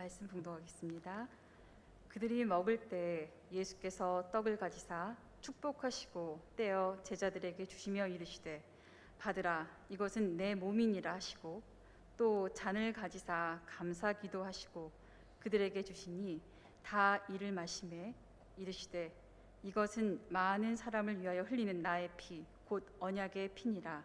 말씀 봉독하겠습니다. 그들이 먹을 때 예수께서 떡을 가지사 축복하시고 떼어 제자들에게 주시며 이르시되 받으라 이것은 내 몸이니라 하시고 또 잔을 가지사 감사 기도하시고 그들에게 주시니 다 이를 마시매 이르시되 이것은 많은 사람을 위하여 흘리는 나의 피 곧 언약의 피니라.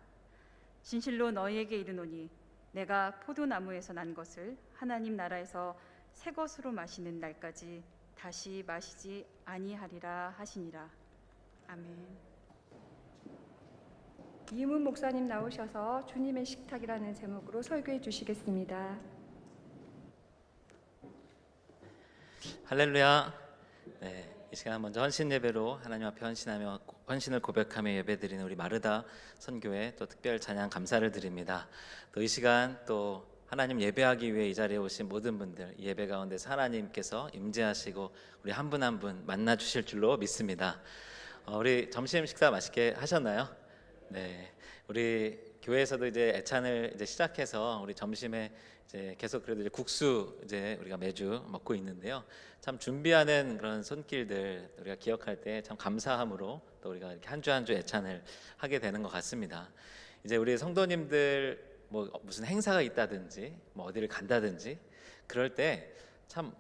진실로 너희에게 이르노니 내가 포도나무에서 난 것을 하나님 나라에서 새 것으로 마시는 날까지 다시 마시지 아니하리라 하시니라. 아멘. 이문 목사님 나오셔서 주님의 식탁이라는 제목으로 설교해 주시겠습니다. 할렐루야. 네, 이 시간 먼저 헌신 예배로 하나님 앞에 헌신하며 헌신을 고백하며 예배드리는 우리 마르다 선교회 또 특별 찬양 감사를 드립니다. 또 이 시간 또 하나님 예배하기 위해 이 자리에 오신 모든 분들 이 예배 가운데서 하나님께서 임재하시고 우리 한 분 한 분 만나 주실 줄로 믿습니다. 우리 점심 식사 맛있게 하셨나요? 네, 우리 교회에서도 이제 애찬을 이제 시작해서 우리 점심에 이제 계속 그래도 이제 국수 이제 우리가 매주 먹고 있는데요. 참 준비하는 그런 손길들 우리가 기억할 때 참 감사함으로 또 우리가 이렇게 한 주 한 주 애찬을 하게 되는 것 같습니다. 이제 우리 성도님들 뭐 무슨 행사가 있다든지 뭐 어디를 간다든지 그럴 때 참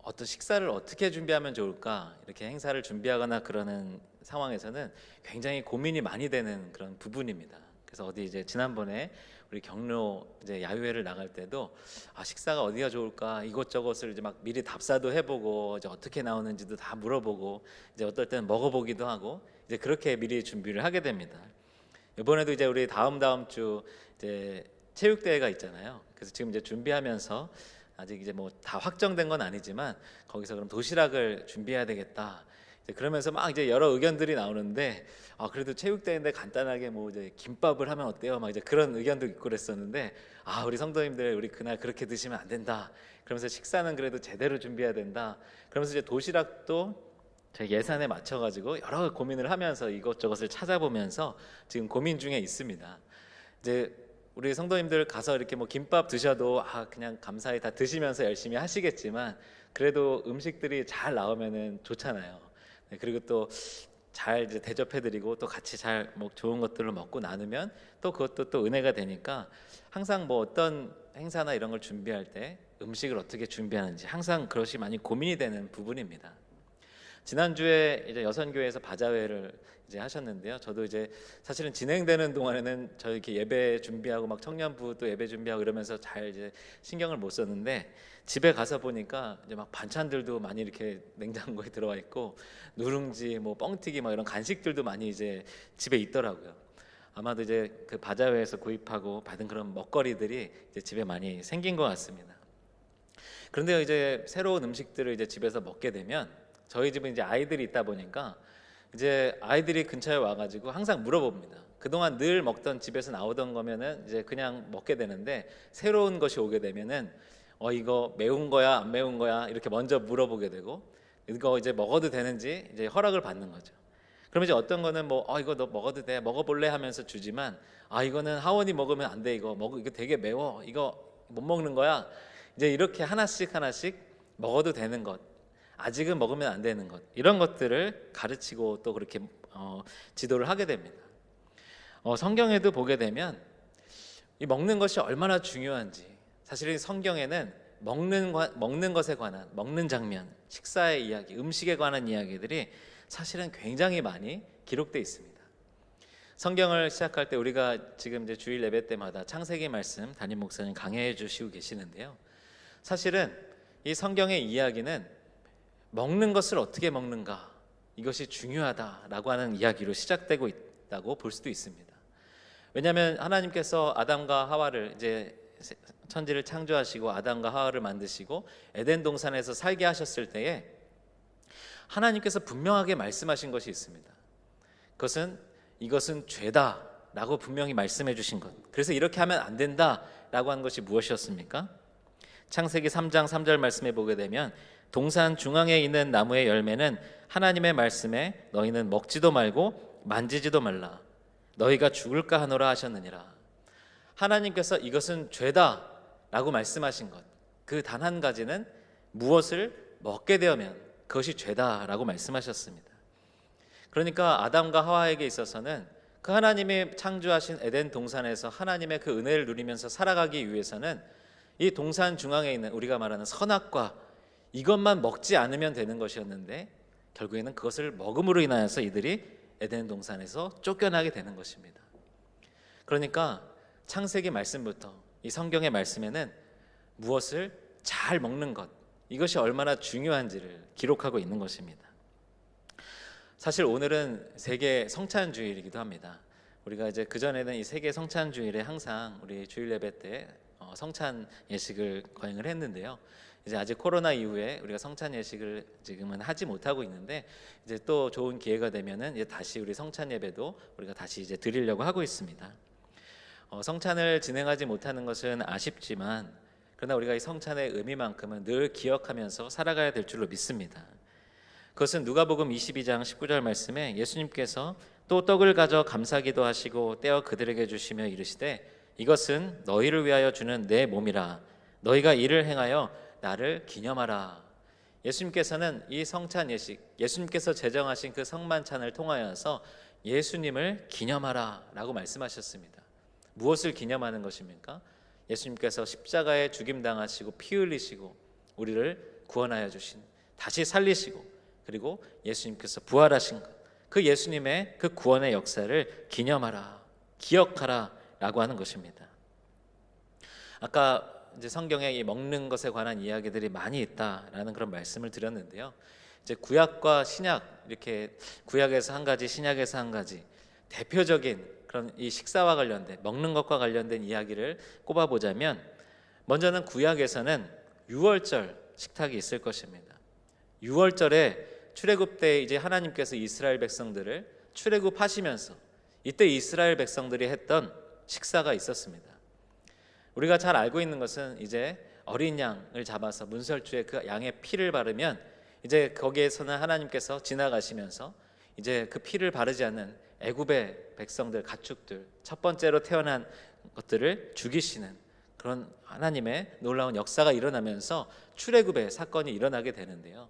어떤 식사를 어떻게 준비하면 좋을까 이렇게 행사를 준비하거나 그러는 상황에서는 굉장히 고민이 많이 되는 그런 부분입니다. 그래서 어디 이제 지난번에 우리 경로 이제 야유회를 나갈 때도 식사가 어디가 좋을까 이것저것을 이제 막 미리 답사도 해보고 이제 어떻게 나오는지도 다 물어보고 이제 어떨 때는 먹어보기도 하고 이제 그렇게 미리 준비를 하게 됩니다. 이번에도 이제 우리 다음 주 이제 체육대회가 있잖아요. 그래서 지금 이제 준비하면서 아직 이제 뭐 다 확정된 건 아니지만 거기서 그럼 도시락을 준비해야 되겠다. 그러면서 막 이제 여러 의견들이 나오는데 그래도 체육대회인데 간단하게 뭐 이제 김밥을 하면 어때요? 막 이제 그런 의견도 있고 그랬었는데 우리 성도님들 우리 그날 그렇게 드시면 안 된다. 그러면서 식사는 그래도 제대로 준비해야 된다. 그러면서 이제 도시락도 제 예산에 맞춰 가지고 여러 고민을 하면서 이것저것을 찾아보면서 지금 고민 중에 있습니다. 이제 우리 성도님들 가서 이렇게 뭐 김밥 드셔도 그냥 감사히 다 드시면서 열심히 하시겠지만 그래도 음식들이 잘 나오면은 좋잖아요. 네, 그리고 또 잘 이제 대접해드리고 또 같이 잘 뭐 좋은 것들을 먹고 나누면 또 그것도 또 은혜가 되니까 항상 뭐 어떤 행사나 이런 걸 준비할 때 음식을 어떻게 준비하는지 항상 그것이 많이 고민이 되는 부분입니다. 지난주에 이제 여선교회에서 바자회를 이제 하셨는데요. 저도 이제 사실은 진행되는 동안에는 저 이렇게 예배 준비하고 막 청년부 또 예배 준비하고 이러면서 잘 이제 신경을 못 썼는데 집에 가서 보니까 이제 막 반찬들도 많이 이렇게 냉장고에 들어와 있고 누룽지 뭐 뻥튀기 막 이런 간식들도 많이 이제 집에 있더라고요. 아마도 이제 그 바자회에서 구입하고 받은 그런 먹거리들이 이제 집에 많이 생긴 것 같습니다. 그런데 이제 새로운 음식들을 이제 집에서 먹게 되면 저희 집은 이제 아이들이 있다 보니까 이제 아이들이 근처에 와가지고 항상 물어봅니다. 그동안 늘 먹던 집에서 나오던 거면은 이제 그냥 먹게 되는데 새로운 것이 오게 되면은 이거 매운 거야 안 매운 거야 이렇게 먼저 물어보게 되고 이거 이제 먹어도 되는지 이제 허락을 받는 거죠. 그러면 이제 어떤 거는 뭐 이거 너 먹어도 돼 먹어볼래 하면서 주지만 이거는 하원이 먹으면 안 돼 이거 되게 매워 이거 못 먹는 거야. 이제 이렇게 하나씩 먹어도 되는 것 아직은 먹으면 안 되는 것 이런 것들을 가르치고 또 그렇게 지도를 하게 됩니다. 성경에도 보게 되면 이 먹는 것이 얼마나 중요한지 사실 이 성경에는 먹는 것에 관한 먹는 장면, 식사의 이야기, 음식에 관한 이야기들이 사실은 굉장히 많이 기록되어 있습니다. 성경을 시작할 때 우리가 지금 이제 주일 예배 때마다 창세기 말씀 담임 목사님 강해해 주시고 계시는데요. 사실은 이 성경의 이야기는 먹는 것을 어떻게 먹는가 이것이 중요하다라고 하는 이야기로 시작되고 있다고 볼 수도 있습니다. 왜냐하면 하나님께서 아담과 하와를 이제 천지를 창조하시고 아담과 하와를 만드시고 에덴 동산에서 살게 하셨을 때에 하나님께서 분명하게 말씀하신 것이 있습니다. 이것은 죄다라고 분명히 말씀해 주신 것. 그래서 이렇게 하면 안 된다라고 한 것이 무엇이었습니까? 창세기 3장 3절 말씀에 보게 되면 동산 중앙에 있는 나무의 열매는 하나님의 말씀에 너희는 먹지도 말고 만지지도 말라 너희가 죽을까 하노라 하셨느니라. 하나님께서 이것은 죄다라고 말씀하신 것 그 단 한 가지는 무엇을 먹게 되면 그것이 죄다라고 말씀하셨습니다. 그러니까 아담과 하와에게 있어서는 그 하나님이 창조하신 에덴 동산에서 하나님의 그 은혜를 누리면서 살아가기 위해서는 이 동산 중앙에 있는 우리가 말하는 선악과 이것만 먹지 않으면 되는 것이었는데 결국에는 그것을 먹음으로 인하여서 이들이 에덴 동산에서 쫓겨나게 되는 것입니다. 그러니까 창세기 말씀부터 이 성경의 말씀에는 무엇을 잘 먹는 것, 이것이 얼마나 중요한지를 기록하고 있는 것입니다. 사실 오늘은 세계 성찬주일이기도 합니다. 우리가 이제 그전에는 이 세계 성찬주일에 항상 우리 주일 예배 때 성찬 예식을 거행을 했는데요. 이제 아직 코로나 이후에 우리가 성찬 예식을 지금은 하지 못하고 있는데 이제 또 좋은 기회가 되면은 이제 다시 우리 성찬 예배도 우리가 다시 이제 드리려고 하고 있습니다. 성찬을 진행하지 못하는 것은 아쉽지만 그러나 우리가 이 성찬의 의미만큼은 늘 기억하면서 살아가야 될 줄로 믿습니다. 그것은 누가복음 22장 19절 말씀에 예수님께서 또 떡을 가져 감사기도 하시고 떼어 그들에게 주시며 이르시되 이것은 너희를 위하여 주는 내 몸이라 너희가 이를 행하여 나를 기념하라. 예수님께서는 이 성찬 예식, 예수님께서 제정하신 그 성만찬을 통하여서 예수님을 기념하라 라고 말씀하셨습니다. 무엇을 기념하는 것입니까? 예수님께서 십자가에 죽임당하시고 피 흘리시고 우리를 구원하여 주신, 다시 살리시고 그리고 예수님께서 부활하신 것, 그 예수님의 그 구원의 역사를 기념하라, 기억하라 라고 하는 것입니다. 아까 이제 성경에 이 먹는 것에 관한 이야기들이 많이 있다라는 그런 말씀을 드렸는데요. 이제 구약과 신약, 이렇게 구약에서 한 가지, 신약에서 한 가지 대표적인 그런 이 식사와 관련된, 먹는 것과 관련된 이야기를 꼽아보자면, 먼저는 구약에서는 유월절 식탁이 있을 것입니다. 유월절에 출애굽 때 이제 하나님께서 이스라엘 백성들을 출애굽하시면서 이때 이스라엘 백성들이 했던 식사가 있었습니다. 우리가 잘 알고 있는 것은 이제 어린 양을 잡아서 문설주에 그 양의 피를 바르면 이제 거기에서는 하나님께서 지나가시면서 이제 그 피를 바르지 않는 애굽의 백성들, 가축들, 첫 번째로 태어난 것들을 죽이시는 그런 하나님의 놀라운 역사가 일어나면서 출애굽의 사건이 일어나게 되는데요.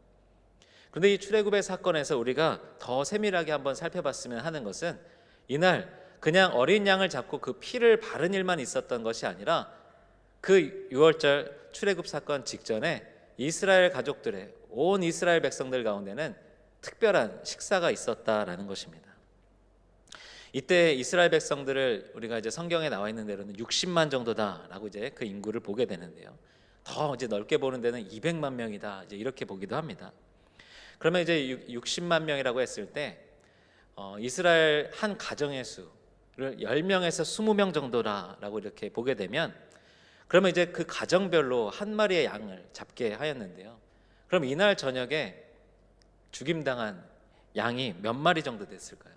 그런데 이 출애굽의 사건에서 우리가 더 세밀하게 한번 살펴봤으면 하는 것은 이날 그냥 어린 양을 잡고 그 피를 바른 일만 있었던 것이 아니라 그 유월절 출애굽 사건 직전에 이스라엘 가족들의, 온 이스라엘 백성들 가운데는 특별한 식사가 있었다라는 것입니다. 이때 이스라엘 백성들을 우리가 이제 성경에 나와 있는 대로는 60만 정도다라고 이제 그 인구를 보게 되는데요. 더 이제 넓게 보는 데는 200만 명이다 이제 이렇게 보기도 합니다. 그러면 이제 60만 명이라고 했을 때 이스라엘 한 가정의 수를 10명에서 20명 정도라고 이렇게 보게 되면, 그러면 이제 그 가정별로 한 마리의 양을 잡게 하였는데요. 그럼 이날 저녁에 죽임당한 양이 몇 마리 정도 됐을까요?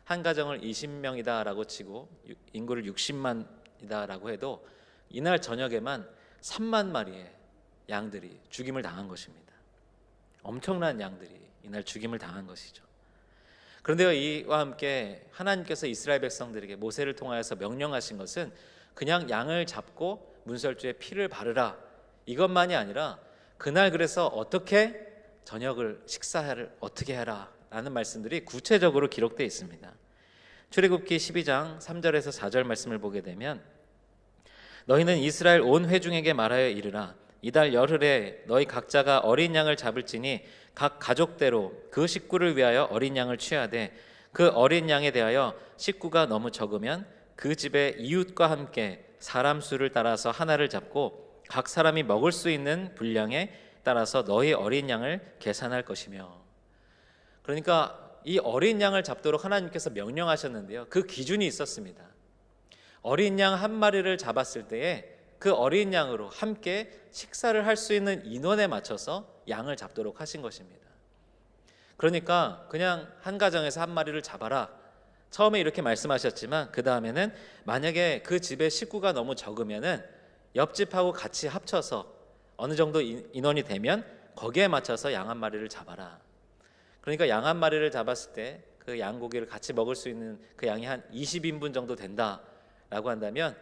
한 가정을 20명이다라고 치고 인구를 60만이다라고 해도 이날 저녁에만 3만 마리의 양들이 죽임을 당한 것입니다. 엄청난 양들이 이날 죽임을 당한 것이죠. 그런데요, 이와 함께 하나님께서 이스라엘 백성들에게 모세를 통하여서 명령하신 것은 그냥 양을 잡고 문설주에 피를 바르라, 이것만이 아니라 그날 그래서 어떻게 저녁을 식사를 어떻게 해라 라는 말씀들이 구체적으로 기록되어 있습니다. 출애굽기 12장 3절에서 4절 말씀을 보게 되면, 너희는 이스라엘 온 회중에게 말하여 이르라. 이달 열흘에 너희 각자가 어린 양을 잡을지니 각 가족대로 그 식구를 위하여 어린 양을 취하되 그 어린 양에 대하여 식구가 너무 적으면 그 집의 이웃과 함께 사람 수를 따라서 하나를 잡고 각 사람이 먹을 수 있는 분량에 따라서 너희 어린 양을 계산할 것이며. 그러니까 이 어린 양을 잡도록 하나님께서 명령하셨는데요, 그 기준이 있었습니다. 어린 양 한 마리를 잡았을 때에 그 어린 양으로 함께 식사를 할 수 있는 인원에 맞춰서 양을 잡도록 하신 것입니다. 그러니까 그냥 한 가정에서 한 마리를 잡아라, 처음에 이렇게 말씀하셨지만 그 다음에는 만약에 그 집의 식구가 너무 적으면은 옆집하고 같이 합쳐서 어느 정도 인원이 되면 거기에 맞춰서 양 한 마리를 잡아라. 그러니까 양 한 마리를 잡았을 때 그 양고기를 같이 먹을 수 있는 그 양이 한 20인분 정도 된다라고 한다면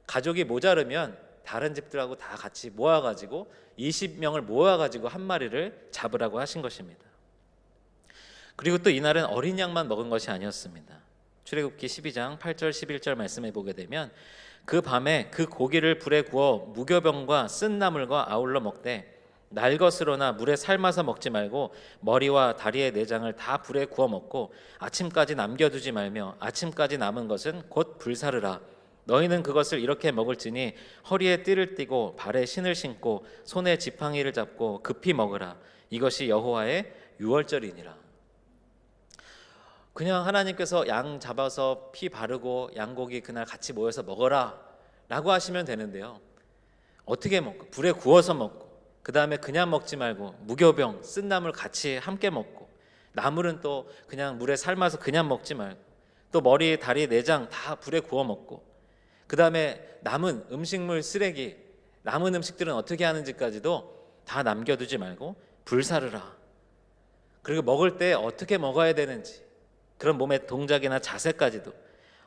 가족이 모자르면 다른 집들하고 다 같이 모아가지고 20명을 모아가지고 한 마리를 잡으라고 하신 것입니다. 그리고 또 이날은 어린 양만 먹은 것이 아니었습니다. 출애굽기 12장 8절 11절 말씀에 보게 되면 그 밤에 그 고기를 불에 구워 무교병과 쓴 나물과 아울러 먹되 날 것으로나 물에 삶아서 먹지 말고 머리와 다리의 내장을 다 불에 구워 먹고 아침까지 남겨두지 말며 아침까지 남은 것은 곧 불사르라. 너희는 그것을 이렇게 먹을지니 허리에 띠를 띠고 발에 신을 신고 손에 지팡이를 잡고 급히 먹으라. 이것이 여호와의 유월절이니라. 그냥 하나님께서 양 잡아서 피 바르고 양고기 그날 같이 모여서 먹어라 라고 하시면 되는데요, 어떻게 먹고 불에 구워서 먹고 그 다음에 그냥 먹지 말고 무교병 쓴 나물 같이 함께 먹고 나물은 또 그냥 물에 삶아서 그냥 먹지 말고 또 머리 다리 내장 다 불에 구워 먹고 그 다음에 남은 음식물 쓰레기 남은 음식들은 어떻게 하는지까지도 다 남겨두지 말고 불사르라. 그리고 먹을 때 어떻게 먹어야 되는지 그런 몸의 동작이나 자세까지도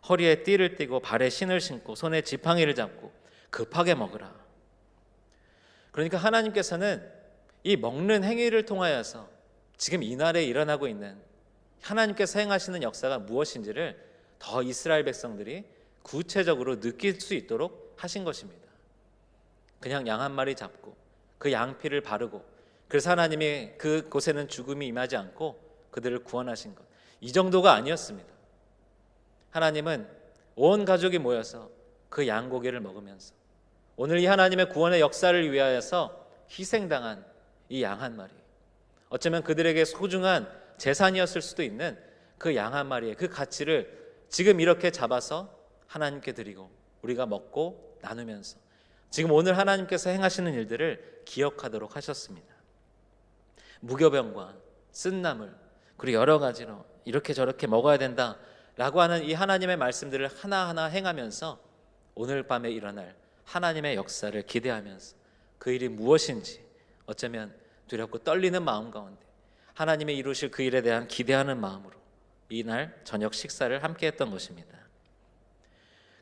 허리에 띠를 띠고 발에 신을 신고 손에 지팡이를 잡고 급하게 먹으라. 그러니까 하나님께서는 이 먹는 행위를 통하여서 지금 이날에 일어나고 있는 하나님께서 행하시는 역사가 무엇인지를 더 이스라엘 백성들이 구체적으로 느낄 수 있도록 하신 것입니다. 그냥 양 한 마리 잡고 그 양피를 바르고 그래서 하나님이 그곳에는 죽음이 임하지 않고 그들을 구원하신 것, 이 정도가 아니었습니다. 하나님은 온 가족이 모여서 그 양고기를 먹으면서 오늘 이 하나님의 구원의 역사를 위하여서 희생당한 이 양 한 마리, 어쩌면 그들에게 소중한 재산이었을 수도 있는 그 양 한 마리의 그 가치를 지금 이렇게 잡아서 하나님께 드리고 우리가 먹고 나누면서 지금 오늘 하나님께서 행하시는 일들을 기억하도록 하셨습니다. 무교병과 쓴 나물 그리고 여러 가지로 이렇게 저렇게 먹어야 된다라고 하는 이 하나님의 말씀들을 하나하나 행하면서 오늘 밤에 일어날 하나님의 역사를 기대하면서 그 일이 무엇인지 어쩌면 두렵고 떨리는 마음 가운데 하나님의 이루실 그 일에 대한 기대하는 마음으로 이날 저녁 식사를 함께 했던 것입니다.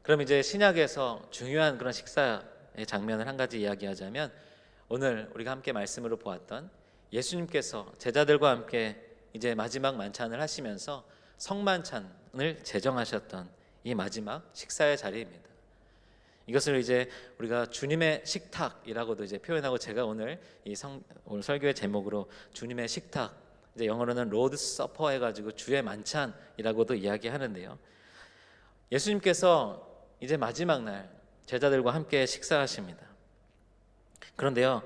그럼 이제 신약에서 중요한 그런 식사의 장면을 한 가지 이야기하자면 오늘 우리가 함께 말씀으로 보았던 예수님께서 제자들과 함께 이제 마지막 만찬을 하시면서 성만찬을 제정하셨던 이 마지막 식사의 자리입니다. 이것을 이제 우리가 주님의 식탁이라고도 이제 표현하고 제가 오늘 오늘 설교의 제목으로 주님의 식탁, 이제 영어로는 로드 서퍼 해가지고 주의 만찬이라고도 이야기하는데요. 예수님께서 이제 마지막 날 제자들과 함께 식사하십니다. 그런데요,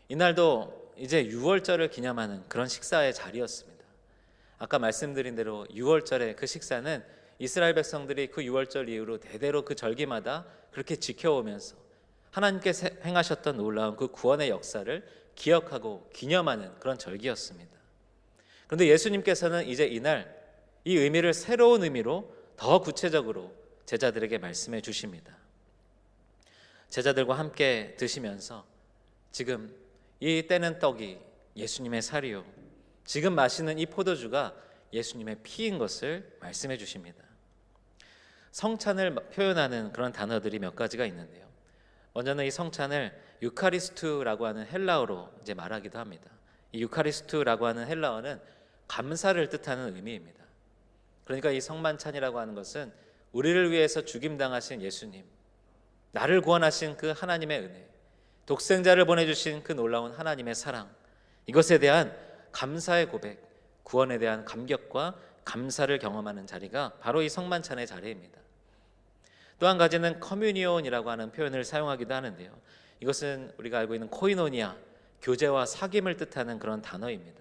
이날도 이제 유월절을 기념하는 그런 식사의 자리였습니다. 아까 말씀드린 대로 유월절의 그 식사는 이스라엘 백성들이 그 유월절 이후로 대대로 그 절기마다 그렇게 지켜오면서 하나님께서 행하셨던 놀라운 그 구원의 역사를 기억하고 기념하는 그런 절기였습니다. 그런데 예수님께서는 이제 이날 이 의미를 새로운 의미로 더 구체적으로 제자들에게 말씀해 주십니다. 제자들과 함께 드시면서 지금 이 떼는 떡이 예수님의 살이요 지금 마시는 이 포도주가 예수님의 피인 것을 말씀해 주십니다. 성찬을 표현하는 그런 단어들이 몇 가지가 있는데요. 먼저는 이 성찬을 유카리스투라고 하는 헬라어로 이제 말하기도 합니다. 이 유카리스투라고 하는 헬라어는 감사를 뜻하는 의미입니다. 그러니까 이 성만찬이라고 하는 것은 우리를 위해서 죽임당하신 예수님, 나를 구원하신 그 하나님의 은혜, 독생자를 보내주신 그 놀라운 하나님의 사랑, 이것에 대한 감사의 고백, 구원에 대한 감격과 감사를 경험하는 자리가 바로 이 성만찬의 자리입니다. 또 한 가지는 커뮤니온이라고 하는 표현을 사용하기도 하는데요. 이것은 우리가 알고 있는 코이노니아, 교제와 사귐을 뜻하는 그런 단어입니다.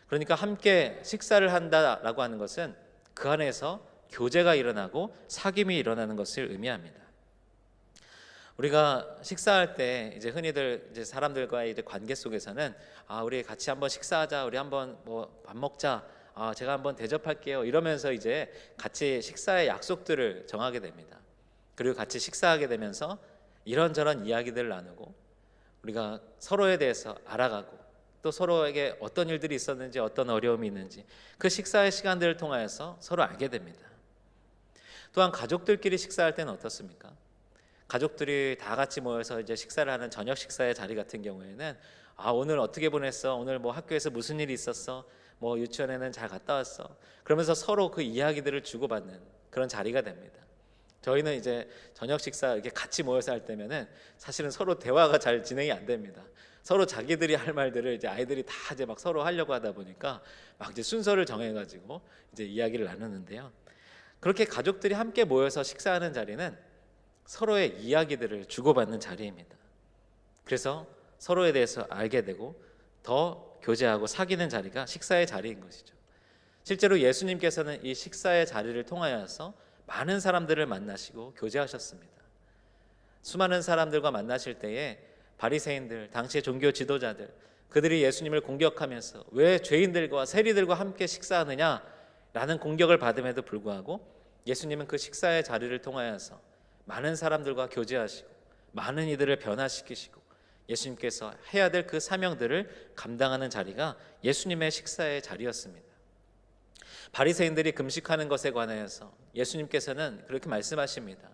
그러니까 함께 식사를 한다라고 하는 것은 그 안에서 교제가 일어나고 사귐이 일어나는 것을 의미합니다. 우리가 식사할 때 이제 흔히들 이제 사람들과의 이제 관계 속에서는 우리 같이 한번 식사하자, 우리 한번 뭐 밥 먹자, 제가 한번 대접할게요 이러면서 이제 같이 식사의 약속들을 정하게 됩니다. 그리고 같이 식사하게 되면서 이런저런 이야기들을 나누고 우리가 서로에 대해서 알아가고 또 서로에게 어떤 일들이 있었는지 어떤 어려움이 있는지 그 식사의 시간들을 통하여서 서로 알게 됩니다. 또한 가족들끼리 식사할 때는 어떻습니까? 가족들이 다 같이 모여서 이제 식사를 하는 저녁 식사의 자리 같은 경우에는 오늘 어떻게 보냈어? 오늘 뭐 학교에서 무슨 일이 있었어? 뭐 유치원에는 잘 갔다 왔어? 그러면서 서로 그 이야기들을 주고받는 그런 자리가 됩니다. 저희는 이제 저녁 식사 이렇게 같이 모여서 할 때면은 사실은 서로 대화가 잘 진행이 안 됩니다. 서로 자기들이 할 말들을 이제 아이들이 다 이제 막 서로 하려고 하다 보니까 막 이제 순서를 정해가지고 이제 이야기를 나누는데요. 그렇게 가족들이 함께 모여서 식사하는 자리는 서로의 이야기들을 주고받는 자리입니다. 그래서 서로에 대해서 알게 되고 더 교제하고 사귀는 자리가 식사의 자리인 것이죠. 실제로 예수님께서는 이 식사의 자리를 통하여서 많은 사람들을 만나시고 교제하셨습니다. 수많은 사람들과 만나실 때에 바리새인들, 당시의 종교 지도자들, 그들이 예수님을 공격하면서 왜 죄인들과 세리들과 함께 식사하느냐라는 공격을 받음에도 불구하고 예수님은 그 식사의 자리를 통하여서 많은 사람들과 교제하시고 많은 이들을 변화시키시고 예수님께서 해야 될 그 사명들을 감당하는 자리가 예수님의 식사의 자리였습니다. 바리새인들이 금식하는 것에 관하여서 예수님께서는 그렇게 말씀하십니다.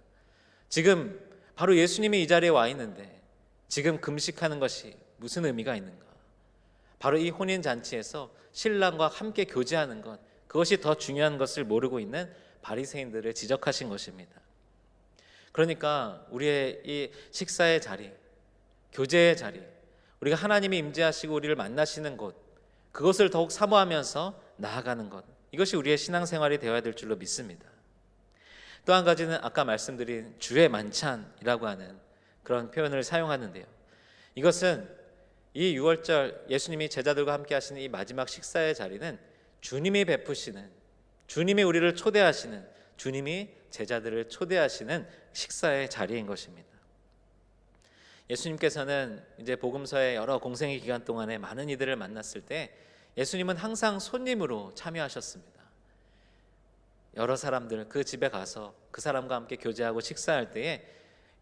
지금 바로 예수님이 이 자리에 와 있는데 지금 금식하는 것이 무슨 의미가 있는가? 바로 이 혼인잔치에서 신랑과 함께 교제하는 것, 그것이 더 중요한 것을 모르고 있는 바리새인들을 지적하신 것입니다. 그러니까 우리의 이 식사의 자리, 교제의 자리, 우리가 하나님이 임재하시고 우리를 만나시는 곳, 그것을 더욱 사모하면서 나아가는 것, 이것이 우리의 신앙생활이 되어야 될 줄로 믿습니다. 또 한 가지는 아까 말씀드린 주의 만찬이라고 하는 그런 표현을 사용하는데요. 이것은 이 6월절 예수님이 제자들과 함께 하시는 이 마지막 식사의 자리는 주님이 베푸시는, 주님이 우리를 초대하시는, 주님이 제자들을 초대하시는 식사의 자리인 것입니다. 예수님께서는 이제 복음서의 여러 공생의 기간 동안에 많은 이들을 만났을 때 예수님은 항상 손님으로 참여하셨습니다. 여러 사람들 그 집에 가서 그 사람과 함께 교제하고 식사할 때에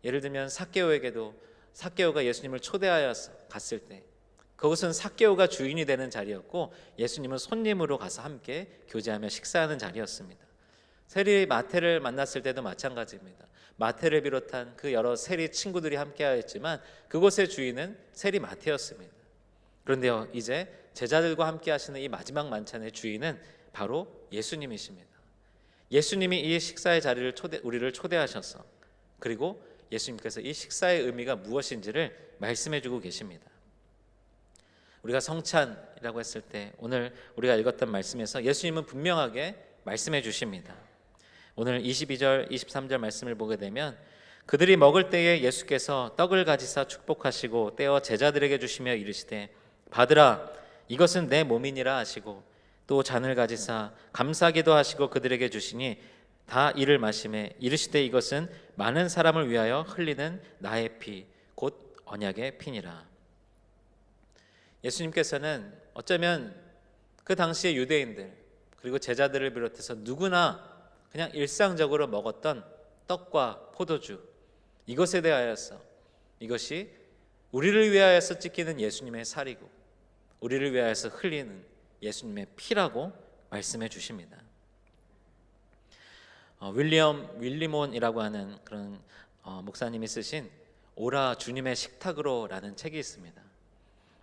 예를 들면 삭개오가 예수님을 초대하여서 갔을 때 그것은 삭개오가 주인이 되는 자리였고 예수님은 손님으로 가서 함께 교제하며 식사하는 자리였습니다. 세리 마태를 만났을 때도 마찬가지입니다. 마태를 비롯한 그 여러 세리 친구들이 함께하였지만 그곳의 주인은 세리 마태였습니다. 그런데요, 이제 제자들과 함께 하시는 이 마지막 만찬의 주인은 바로 예수님이십니다. 예수님이 이 식사의 자리를 우리를 초대하셔서 그리고 예수님께서 이 식사의 의미가 무엇인지를 말씀해주고 계십니다. 우리가 성찬이라고 했을 때 오늘 우리가 읽었던 말씀에서 예수님은 분명하게 말씀해 주십니다. 오늘 22절, 23절 말씀을 보게 되면 그들이 먹을 때에 예수께서 떡을 가지사 축복하시고 떼어 제자들에게 주시며 이르시되 받으라 이것은 내 몸이니라 하시고 또 잔을 가지사 감사기도 하시고 그들에게 주시니 다 이를 마시매 이르시되 이것은 많은 사람을 위하여 흘리는 나의 피 곧 언약의 피니라. 예수님께서는 어쩌면 그 당시의 유대인들 그리고 제자들을 비롯해서 누구나 그냥 일상적으로 먹었던 떡과 포도주, 이것에 대하여서 이것이 우리를 위하여서 찢기는 예수님의 살이고 우리를 위하여서 흘리는 예수님의 피라고 말씀해 주십니다. 윌리몬이라고 하는 그런 목사님이 쓰신 오라 주님의 식탁으로라는 책이 있습니다.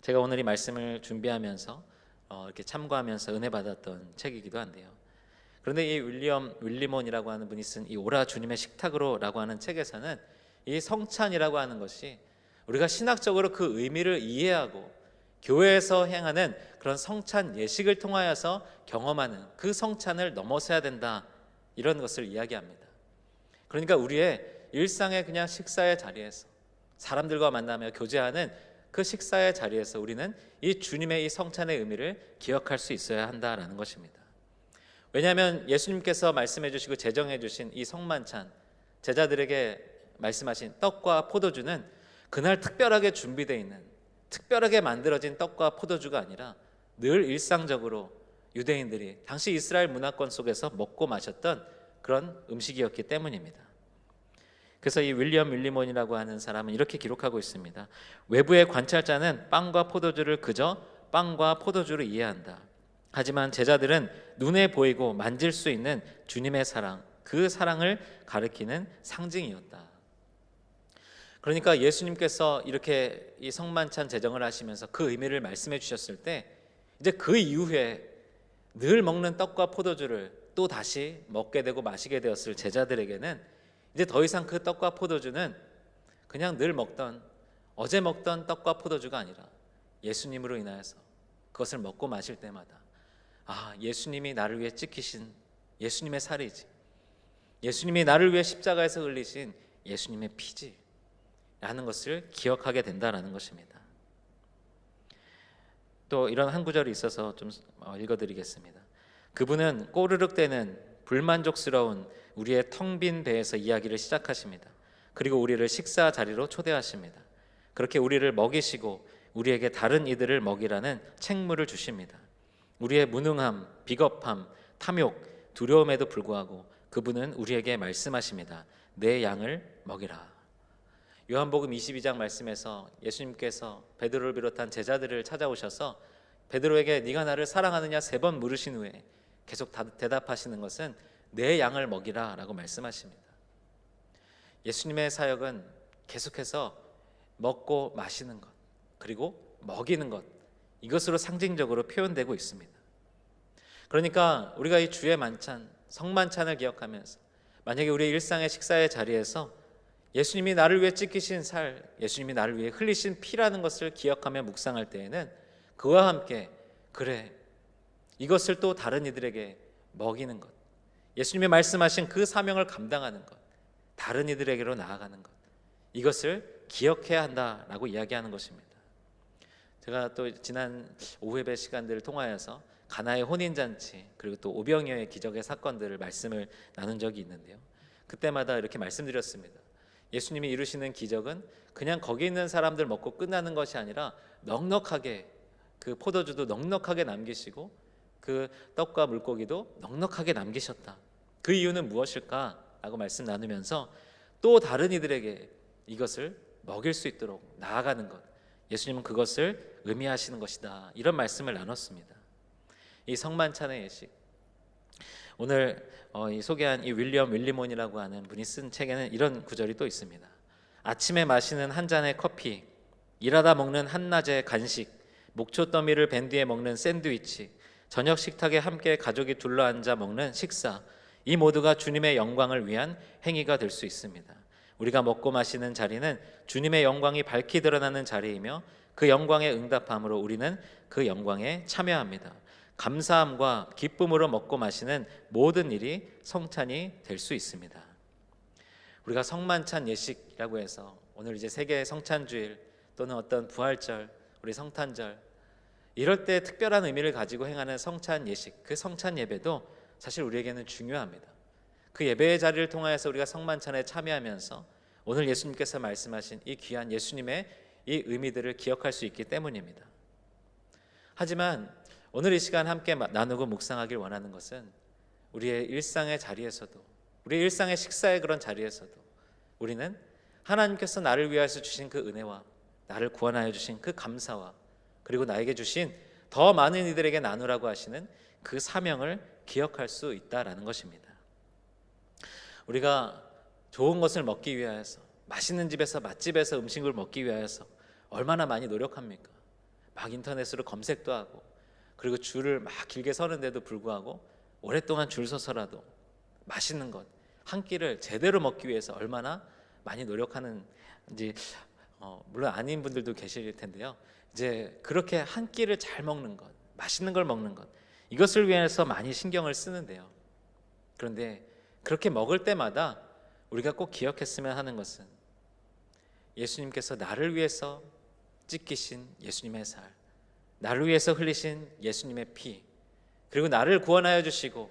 제가 오늘 이 말씀을 준비하면서 이렇게 참고하면서 은혜 받았던 책이기도 한데요. 그런데 이 윌리몬이라고 하는 분이 쓴 이 오라 주님의 식탁으로라고 하는 책에서는 이 성찬이라고 하는 것이 우리가 신학적으로 그 의미를 이해하고 교회에서 행하는 그런 성찬 예식을 통하여서 경험하는 그 성찬을 넘어서야 된다, 이런 것을 이야기합니다. 그러니까 우리의 일상의 그냥 식사의 자리에서 사람들과 만나며 교제하는 그 식사의 자리에서 우리는 이 주님의 이 성찬의 의미를 기억할 수 있어야 한다라는 것입니다. 왜냐하면 예수님께서 말씀해 주시고 제정해 주신 이 성만찬, 제자들에게 말씀하신 떡과 포도주는 그날 특별하게 준비되어 있는, 특별하게 만들어진 떡과 포도주가 아니라 늘 일상적으로 유대인들이 당시 이스라엘 문화권 속에서 먹고 마셨던 그런 음식이었기 때문입니다. 그래서 이 윌리몬이라고 하는 사람은 이렇게 기록하고 있습니다. 외부의 관찰자는 빵과 포도주를 그저 빵과 포도주로 이해한다. 하지만 제자들은 눈에 보이고 만질 수 있는 주님의 사랑, 그 사랑을 가리키는 상징이었다. 그러니까 예수님께서 이렇게 이 성만찬 제정을 하시면서 그 의미를 말씀해 주셨을 때 이제 그 이후에 늘 먹는 떡과 포도주를 또 다시 먹게 되고 마시게 되었을 제자들에게는 이제 더 이상 그 떡과 포도주는 그냥 늘 먹던 어제 먹던 떡과 포도주가 아니라 예수님으로 인하여서 그것을 먹고 마실 때마다 예수님이 나를 위해 찢기신 예수님의 살이지, 예수님이 나를 위해 십자가에서 흘리신 예수님의 피지 라는 것을 기억하게 된다라는 것입니다. 또 이런 한 구절이 있어서 좀 읽어드리겠습니다. 그분은 꼬르륵대는 불만족스러운 우리의 텅 빈 배에서 이야기를 시작하십니다. 그리고 우리를 식사 자리로 초대하십니다. 그렇게 우리를 먹이시고 우리에게 다른 이들을 먹이라는 책무를 주십니다. 우리의 무능함, 비겁함, 탐욕, 두려움에도 불구하고 그분은 우리에게 말씀하십니다. 내 양을 먹이라. 요한복음 22장 말씀에서 예수님께서 베드로를 비롯한 제자들을 찾아오셔서 베드로에게 네가 나를 사랑하느냐 3번 물으신 후에 계속 대답하시는 것은 내 양을 먹이라 라고 말씀하십니다. 예수님의 사역은 계속해서 먹고 마시는 것, 그리고 먹이는 것, 이것으로 상징적으로 표현되고 있습니다. 그러니까 우리가 이 주의 만찬, 성만찬을 기억하면서 만약에 우리의 일상의 식사의 자리에서 예수님이 나를 위해 찢기신 살, 예수님이 나를 위해 흘리신 피라는 것을 기억하며 묵상할 때에는 그와 함께 그래, 이것을 또 다른 이들에게 먹이는 것, 예수님이 말씀하신 그 사명을 감당하는 것, 다른 이들에게로 나아가는 것, 이것을 기억해야 한다라고 이야기하는 것입니다. 제가 또 지난 오후 예배 시간들을 통하여서 가나의 혼인잔치 그리고 또 오병이어의 기적의 사건들을 말씀을 나눈 적이 있는데요, 그때마다 이렇게 말씀드렸습니다. 예수님이 이루시는 기적은 그냥 거기 있는 사람들 먹고 끝나는 것이 아니라 넉넉하게 그 포도주도 넉넉하게 남기시고 그 떡과 물고기도 넉넉하게 남기셨다. 그 이유는 무엇일까? 라고 말씀 나누면서 또 다른 이들에게 이것을 먹일 수 있도록 나아가는 것, 예수님은 그것을 의미하시는 것이다. 이런 말씀을 나눴습니다. 이 성만찬의 예식, 오늘 이 소개한 이 윌리엄 윌리몬이라고 하는 분이 쓴 책에는 이런 구절이 또 있습니다. 아침에 마시는 한 잔의 커피, 일하다 먹는 한낮의 간식, 목초 더미를 벤 뒤에 먹는 샌드위치, 저녁 식탁에 함께 가족이 둘러앉아 먹는 식사, 이 모두가 주님의 영광을 위한 행위가 될 수 있습니다. 우리가 먹고 마시는 자리는 주님의 영광이 밝히 드러나는 자리이며 그 영광에 응답함으로 우리는 그 영광에 참여합니다. 감사함과 기쁨으로 먹고 마시는 모든 일이 성찬이 될 수 있습니다. 우리가 성만찬 예식이라고 해서 오늘 이제 세계 성찬주일 또는 어떤 부활절, 우리 성탄절, 이럴 때 특별한 의미를 가지고 행하는 성찬 예식, 그 성찬 예배도 사실 우리에게는 중요합니다. 그 예배의 자리를 통하여서 우리가 성만찬에 참여하면서 오늘 예수님께서 말씀하신 이 귀한 예수님의 이 의미들을 기억할 수 있기 때문입니다. 하지만 오늘 이 시간 함께 나누고 묵상하길 원하는 것은 우리의 일상의 자리에서도, 우리의 일상의 식사의 그런 자리에서도 우리는 하나님께서 나를 위하여서 주신 그 은혜와 나를 구원하여 주신 그 감사와 그리고 나에게 주신 더 많은 이들에게 나누라고 하시는 그 사명을 기억할 수 있다라는 것입니다. 우리가 좋은 것을 먹기 위하여서, 맛있는 집에서 맛집에서 음식을 먹기 위하여서 얼마나 많이 노력합니까? 막 인터넷으로 검색도 하고, 그리고 줄을 막 길게 서는데도 불구하고 오랫동안 줄 서서라도 맛있는 것 한 끼를 제대로 먹기 위해서 얼마나 많이 노력하는지 물론 아닌 분들도 계실 텐데요, 이제 그렇게 한 끼를 잘 먹는 것, 맛있는 걸 먹는 것, 이것을 위해서 많이 신경을 쓰는데요, 그런데 그렇게 먹을 때마다 우리가 꼭 기억했으면 하는 것은 예수님께서 나를 위해서 찢기신 예수님의 살, 나를 위해서 흘리신 예수님의 피, 그리고 나를 구원하여 주시고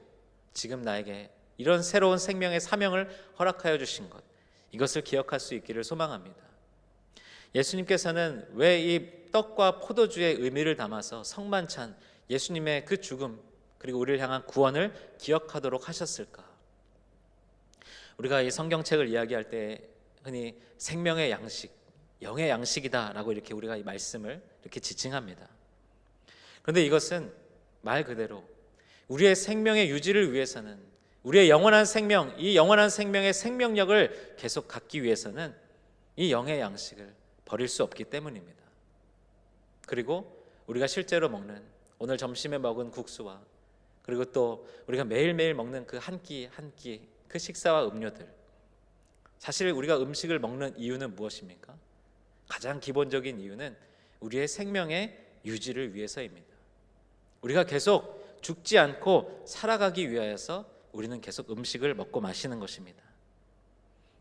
지금 나에게 이런 새로운 생명의 사명을 허락하여 주신 것, 이것을 기억할 수 있기를 소망합니다. 예수님께서는 왜 이 떡과 포도주의 의미를 담아서 성만찬, 예수님의 그 죽음 그리고 우리를 향한 구원을 기억하도록 하셨을까? 우리가 이 성경책을 이야기할 때 흔히 생명의 양식, 영의 양식이다라고 이렇게 우리가 이 말씀을 이렇게 지칭합니다. 그런데 이것은 말 그대로 우리의 생명의 유지를 위해서는, 우리의 영원한 생명, 이 영원한 생명의 생명력을 계속 갖기 위해서는 이 영의 양식을 버릴 수 없기 때문입니다. 그리고 우리가 실제로 먹는 오늘 점심에 먹은 국수와 그리고 또 우리가 매일매일 먹는 그 한 끼 한 끼 그 식사와 음료들, 사실 우리가 음식을 먹는 이유는 무엇입니까? 가장 기본적인 이유는 우리의 생명의 유지를 위해서입니다. 우리가 계속 죽지 않고 살아가기 위하여서 우리는 계속 음식을 먹고 마시는 것입니다.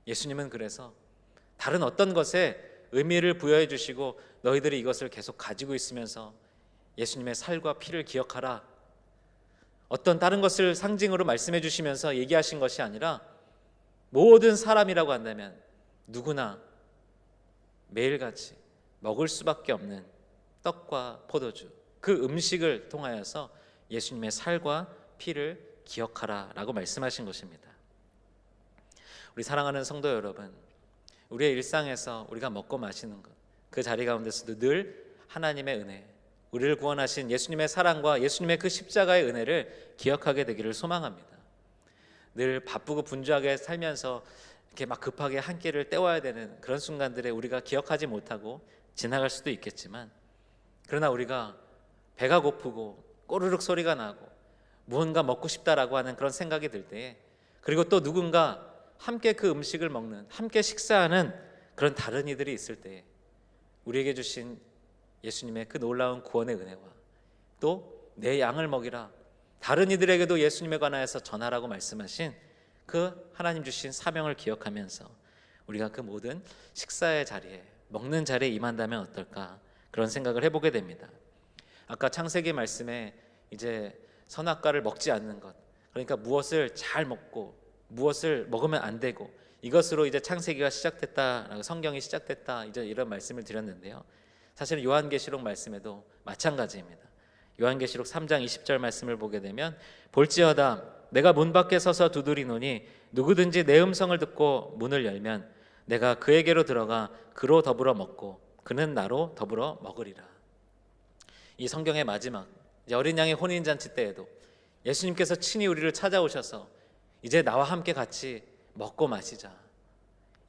예수님은 그래서 다른 어떤 것에 의미를 부여해 주시고 너희들이 이것을 계속 가지고 있으면서 예수님의 살과 피를 기억하라, 어떤 다른 것을 상징으로 말씀해 주시면서 얘기하신 것이 아니라 모든 사람이라고 한다면 누구나 매일같이 먹을 수밖에 없는 떡과 포도주, 그 음식을 통하여서 예수님의 살과 피를 기억하라 라고 말씀하신 것입니다. 우리 사랑하는 성도 여러분, 우리의 일상에서 우리가 먹고 마시는 것, 그 자리 가운데서도 늘 하나님의 은혜, 우리를 구원하신 예수님의 사랑과 예수님의 그 십자가의 은혜를 기억하게 되기를 소망합니다. 늘 바쁘고 분주하게 살면서 이렇게 막 급하게 한 끼를 때워야 되는 그런 순간들에 우리가 기억하지 못하고 지나갈 수도 있겠지만, 그러나 우리가 배가 고프고 꼬르륵 소리가 나고 무언가 먹고 싶다라고 하는 그런 생각이 들 때에, 그리고 또 누군가 함께 그 음식을 먹는, 함께 식사하는 그런 다른 이들이 있을 때에 우리에게 주신 예수님의 그 놀라운 구원의 은혜와 또 내 양을 먹이라, 다른 이들에게도 예수님에 관하여서 전하라고 말씀하신 그 하나님 주신 사명을 기억하면서 우리가 그 모든 식사의 자리에, 먹는 자리에 임한다면 어떨까, 그런 생각을 해보게 됩니다. 아까 창세기 말씀에 이제 선악과를 먹지 않는 것, 그러니까 무엇을 잘 먹고 무엇을 먹으면 안 되고, 이것으로 이제 창세기가 시작됐다라고, 성경이 시작됐다, 이제 이런 말씀을 드렸는데요. 사실 요한계시록 말씀에도 마찬가지입니다. 요한계시록 3장 20절 말씀을 보게 되면, 볼지어다 내가 문 밖에 서서 두드리노니 누구든지 내 음성을 듣고 문을 열면 내가 그에게로 들어가 그로 더불어 먹고 그는 나로 더불어 먹으리라. 이 성경의 마지막, 이제 어린 양의 혼인잔치 때에도 예수님께서 친히 우리를 찾아오셔서 이제 나와 함께 같이 먹고 마시자.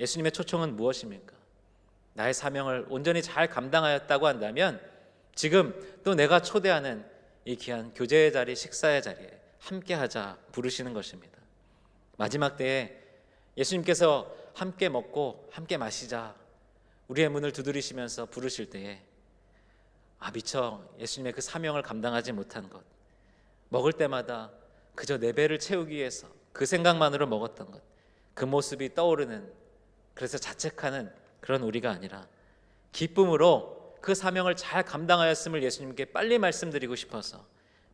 예수님의 초청은 무엇입니까? 나의 사명을 온전히 잘 감당하였다고 한다면 지금 또 내가 초대하는 이 귀한 교제의 자리, 식사의 자리에 함께 하자 부르시는 것입니다. 마지막 때에 예수님께서 함께 먹고 함께 마시자 우리의 문을 두드리시면서 부르실 때에, 미처 예수님의 그 사명을 감당하지 못한 것, 먹을 때마다 그저 내 배를 채우기 위해서 그 생각만으로 먹었던 것, 그 모습이 떠오르는, 그래서 자책하는 그런 우리가 아니라 기쁨으로 그 사명을 잘 감당하였음을 예수님께 빨리 말씀드리고 싶어서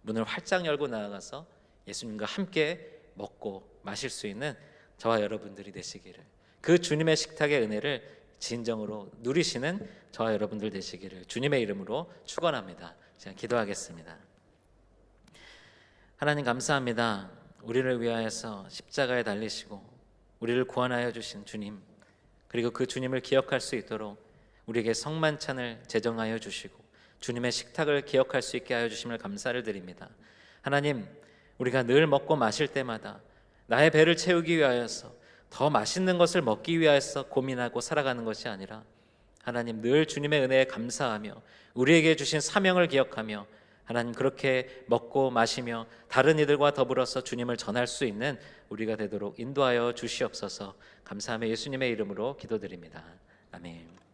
문을 활짝 열고 나아가서 예수님과 함께 먹고 마실 수 있는 저와 여러분들이 되시기를, 그 주님의 식탁의 은혜를 진정으로 누리시는 저와 여러분들 되시기를 주님의 이름으로 축원합니다. 제가 기도하겠습니다. 하나님 감사합니다. 우리를 위하여서 십자가에 달리시고 우리를 구원하여 주신 주님, 그리고 그 주님을 기억할 수 있도록 우리에게 성만찬을 제정하여 주시고 주님의 식탁을 기억할 수 있게 하여 주심을 감사를 드립니다. 하나님, 우리가 늘 먹고 마실 때마다 나의 배를 채우기 위하여서, 더 맛있는 것을 먹기 위하여서 고민하고 살아가는 것이 아니라, 하나님 늘 주님의 은혜에 감사하며 우리에게 주신 사명을 기억하며 하나님 그렇게 먹고 마시며 다른 이들과 더불어서 주님을 전할 수 있는 우리가 되도록 인도하여 주시옵소서. 감사하며 예수님의 이름으로 기도드립니다. 아멘.